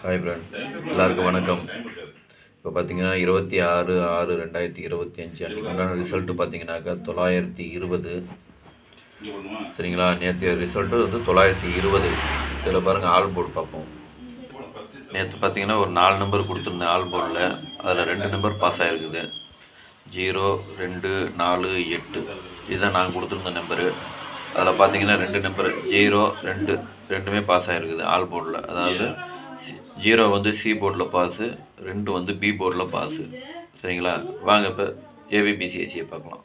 Hi friend, எல்லாருக்கும் வணக்கம். இப்போ பார்த்தீங்கன்னா 26/6/2025 அன்றைக்கி உண்டான ரிசல்ட்டு பார்த்தீங்கன்னாக்கா 920. சரிங்களா? நேற்று ரிசல்ட்டு வந்து 920. இதில் பாருங்கள், ஆல் போர்டு பார்ப்போம். நேற்று பார்த்தீங்கன்னா ஒரு 4 நம்பர் கொடுத்துருந்தேன் ஆல் போர்டில். அதில் 2 நம்பர் பாஸ் ஆகிருக்குது. 0, 2, 4, 8 இதுதான் நான் கொடுத்துருந்த நம்பரு. அதில் பார்த்தீங்கன்னா 2 நம்பர் 0, 2 ரெண்டுமே பாஸ் ஆகிருக்குது ஆல் போர்டில். அதாவது 0 வந்து சி போர்டில் பாஸு, 2 வந்து பி போர்டில் பாஸு. சரிங்களா? வாங்க இப்போ ஏபிபிசிஏசியை பார்க்கலாம்.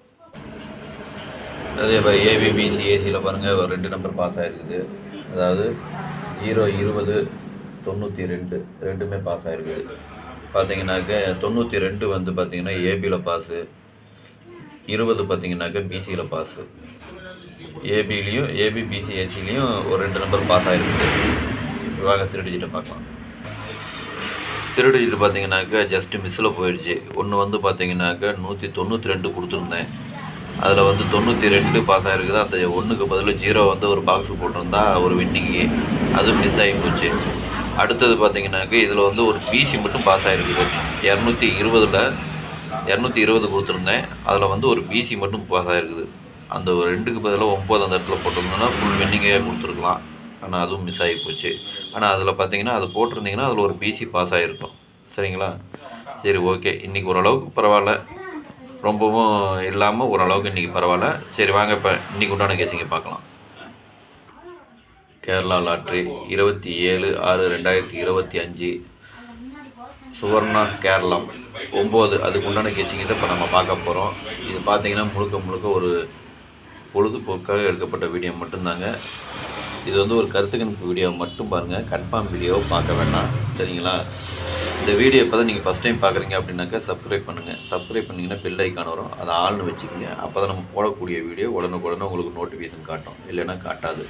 அதே இப்போ ஏபிபிசிஏசியில் பாருங்கள், ஒரு 2 நம்பர் பாஸ் ஆகிருக்குது. அதாவது 0, 20, 92 ரெண்டுமே பாஸ் ஆகிருக்குது. பார்த்தீங்கன்னாக்க 92 வந்து பார்த்தீங்கன்னா ஏபியில் பாஸு, 20 பார்த்தீங்கன்னாக்க பிசியில் பாஸு. ஏபிலையும் ஏபிபிசிஏசிலையும் ஒரு 2 நம்பர் பாஸ் ஆகிருக்குது. வாங்க திருடிஜிட்டை பார்க்கலாம். திருடிஜிட்டு பார்த்தீங்கன்னாக்கா ஜஸ்ட்டு மிஸ்ஸில் போயிடுச்சு. ஒன்று வந்து பார்த்தீங்கன்னாக்கா 192 கொடுத்துருந்தேன். அதில் வந்து 92 பாஸ் ஆகிருக்குது. அந்த ஒன்றுக்கு பதில் 0 வந்து ஒரு பாக்ஸு போட்டிருந்தா ஒரு வின்னிங்கு, அதுவும் மிஸ் ஆகி போச்சு. அடுத்தது பார்த்தீங்கன்னாக்கா இதில் வந்து ஒரு பிசி மட்டும் பாஸ் ஆகிருக்குது. 220 கொடுத்துருந்தேன். அதில் வந்து ஒரு பிசி மட்டும் பாஸ் ஆகிருக்குது. அந்த 2க்கு பதிலாக 9 அந்த இடத்துல போட்டிருந்தோன்னா ஃபுல் வின்னிங்கே கொடுத்துருக்கலாம். ஆனால் அதுவும் மிஸ் ஆகி போச்சு. ஆனால் அதில் பார்த்தீங்கன்னா அது போட்டிருந்தீங்கன்னா அதில் ஒரு பிசி பாஸ் ஆகிருக்கும். சரிங்களா? சரி, ஓகே. இன்றைக்கி ஓரளவுக்கு பரவாயில்ல, ரொம்பவும் இல்லாமல் ஓரளவுக்கு இன்றைக்கி பரவாயில்ல. சரி வாங்க இப்போ இன்றைக்கி உண்டான கேசிங்க பார்க்கலாம். கேரளா லாட்ரி 27/6/2025 சுவர்ணா கேரளம் 9 அதுக்கு உண்டான கேசிங்க தான் இப்போ நம்ம பார்க்க போகிறோம். இது பார்த்தீங்கன்னா முழுக்க ஒரு பொழுதுபோக்காக எடுக்கப்பட்ட வீடியோ மட்டும்தாங்க. இது வந்து ஒரு கருத்து கணிப்பு வீடியோ மட்டும் பாருங்கள், கன்ஃபார்ம் வீடியோவை பார்க்க வேண்டாம். சரிங்களா? இந்த வீடியோ இப்போ தான் நீங்கள் ஃபஸ்ட் டைம் பார்க்குறீங்க அப்படின்னாக்கா சப்ஸ்கிரைப் பண்ணுங்கள். சப்ஸ்கிரைப் பண்ணிங்கன்னா பெல் ஐக்கான் வரும், அதை ஆள்னு வச்சுக்கோங்க. அப்போ தான் நம்ம போடக்கூடிய வீடியோ உடனுக்குடனே உங்களுக்கு நோட்டிஃபிகேஷன் காட்டும், இல்லைன்னா காட்டாது.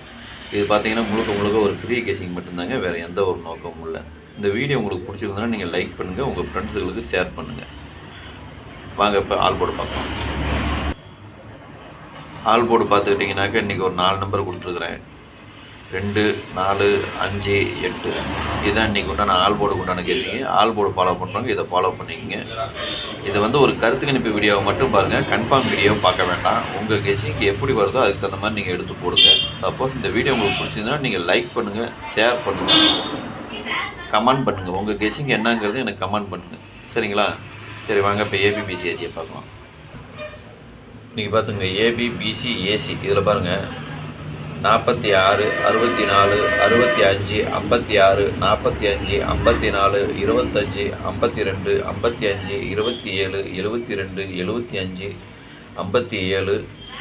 இது பார்த்தீங்கன்னா முழுக்க ஒரு ஃப்ரீ கேசிங் மட்டும்தாங்க, வேறு எந்த ஒரு நோக்கமும் இல்லை. இந்த வீடியோ உங்களுக்கு பிடிச்சிருந்ததுன்னா நீங்கள் லைக் பண்ணுங்கள், உங்கள் ஃப்ரெண்ட்ஸுகளுக்கு ஷேர் பண்ணுங்கள். வாங்க இப்போ ஆல் போர்டு பார்க்கலாம். ஆல் போர்டு பார்த்துக்கிட்டிங்கனாக்கா இன்றைக்கி ஒரு 4 நம்பர் கொடுத்துருக்குறேன். 2, 4, 5, 8 இதுதான் இன்றைக்கி உண்டான ஆல் போர்டுக்கு உண்டான கேசிங்க. ஆல் போர்டு ஃபாலோ பண்ணுறவங்க இதை ஃபாலோ பண்ணிக்கோங்க. இதை வந்து ஒரு கருத்து கணிப்பு வீடியோவை மட்டும் பாருங்கள், கன்ஃபார்ம் வீடியோவை பார்க்க வேண்டாம். உங்கள் கேசிங்க்கு எப்படி வருதோ அதுக்கு தகுந்த மாதிரி நீங்கள் எடுத்து போடுங்க. சப்போஸ் இந்த வீடியோ உங்களுக்கு பிடிச்சிருந்தா நீங்கள் லைக் பண்ணுங்கள், ஷேர் பண்ணுங்கள், கமெண்ட் பண்ணுங்கள். உங்கள் கெஸ்ஸிங் என்னங்கிறது எனக்கு கமெண்ட் பண்ணுங்கள். சரிங்களா? சரி வாங்க இப்போ ஏபிபிசிஏசியை பார்க்கலாம். இன்றைக்கி பார்த்துங்க, ஏபிபிசிஏசி இதில் பாருங்கள் 46, 64, 65, 56, 45, 54, 25, 52, 55, 27, 72, 75, 57,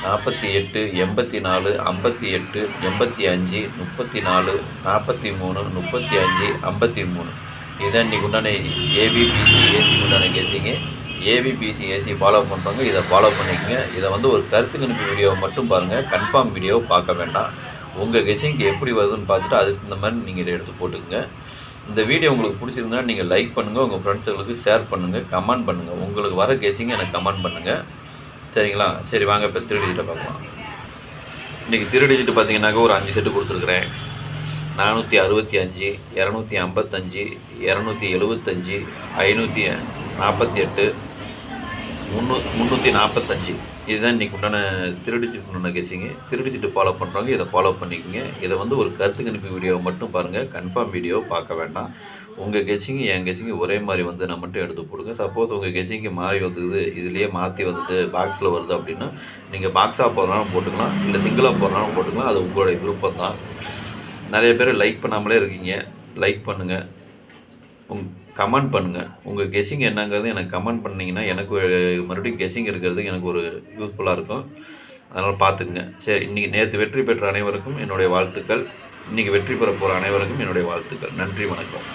48, 84, 58, 85, 34, 43, 35, 53 இதுதான் இன்றைக்கி உண்டான ஏபிபிசிஏசி உண்டான கேசிங்க. ஏபிபிசிஏசி ஃபாலோ பண்ணுறவங்க இதை ஃபாலோ பண்ணிக்கோங்க. இதை வந்து ஒரு கருத்து கணிப்பு வீடியோவை மட்டும் பாருங்கள், கன்ஃபார்ம் வீடியோவை பார்க்க வேண்டாம். உங்கள் கெஸ்ஸிங்க்கு எப்படி வருதுன்னு பார்த்துட்டு அதுக்கு இந்த மாதிரி நீங்கள் இதை எடுத்து போட்டுக்கோங்க. இந்த வீடியோ உங்களுக்கு பிடிச்சிருந்தா நீங்கள் லைக் பண்ணுங்கள், உங்கள் ஃப்ரெண்ட்ஸுகளுக்கு ஷேர் பண்ணுங்கள், கமெண்ட் பண்ணுங்கள். உங்களுக்கு வர கெஸ்ஸிங்கை எனக்கு கமெண்ட் பண்ணுங்கள். சரிங்களா? சரி வாங்க இப்போ 3 டிஜிட்டை பார்க்கலாம். இன்றைக்கி 3 டிஜிட்டு பார்த்தீங்கன்னாக்கா ஒரு 5 செட்டு கொடுத்துருக்குறேன். 465, 255, 275, 548, 345 இதுதான் இன்றைக்கி உண்டான திருடிச்சிட்டு உண்டான கேசிங்க. திருடிச்சிட்டு ஃபாலோ பண்ணுறவங்க இதை ஃபாலோ பண்ணிக்கோங்க. இதை வந்து ஒரு கருத்து கணிப்பு வீடியோவை மட்டும் பாருங்கள், கன்ஃபார்ம் வீடியோவை பார்க்க வேண்டாம். உங்கள் கெஸ்ஸிங்கு என் கெஸ்ஸிங்கு ஒரே மாதிரி வந்து நான் மட்டும் எடுத்து போடுங்க. சப்போஸ் உங்கள் கெஸ்ஸிங்கு மாறி வந்தது, இதுலேயே மாற்றி வந்தது, பாக்ஸில் வருது அப்படின்னா நீங்கள் பாக்ஸாக போடுறனாலும் போட்டுக்கலாம், இல்லை சிங்கிளாக போடுறனாலும் போட்டுக்கலாம். அது உங்களுடைய விருப்பம் தான். நிறைய பேர் லைக் பண்ணாமலே இருக்கீங்க, லைக் பண்ணுங்கள், கமெண்ட் பண்ணுங்கள். உங்கள் கெஸ்ஸிங் என்னங்கிறது எனக்கு கமெண்ட் பண்ணிங்கன்னா எனக்கு மறுபடியும் கெஸ்ஸிங் இருக்கிறது எனக்கு ஒரு யூஸ்ஃபுல்லாக இருக்கும். அதனால் பார்த்துக்குங்க. சரி, இன்றைக்கி நேற்று வெற்றி பெற்ற அனைவருக்கும் என்னுடைய வாழ்த்துக்கள். இன்றைக்கி வெற்றி பெற போகிற அனைவருக்கும் என்னுடைய வாழ்த்துக்கள். நன்றி, வணக்கம்.